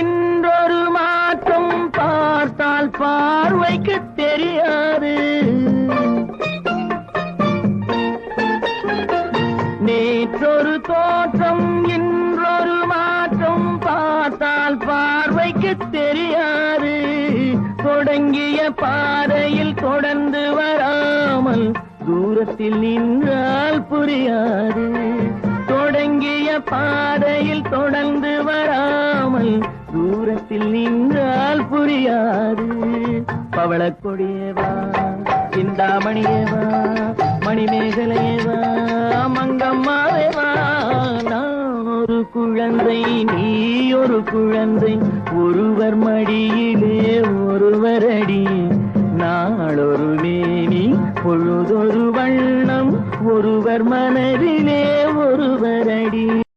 இன்றொரு மாற்றம் பார்த்தால் பார்வைக்கு தெரியாது. நேற்றொரு தோற்றம் இன்றொரு மாற்றம் பார்த்தால் பார்வைக்கு தெரியாது. தொடங்கிய பாதையில் தொடர்ந்து வராமல் தூரத்தில் நின்றால் புரியாது. தொடங்கிய பாதையில் தொடர்ந்து வராமல் தூரத்தில் நின்றால் புரியாது. பவளக்கொடியேவா, சிந்தாமணியேவா, மணிமேகலையேவா, மங்கம்மாவேவா. நான் ஒரு குழந்தை, நீ ஒரு குழந்தை, ஒருவர் மடியிலே ஒருவர் அடி. நாளொரு மேனி பொழுதொரு வண்ணம், ஒருவர் மனதிலே ஒருவர் அடி.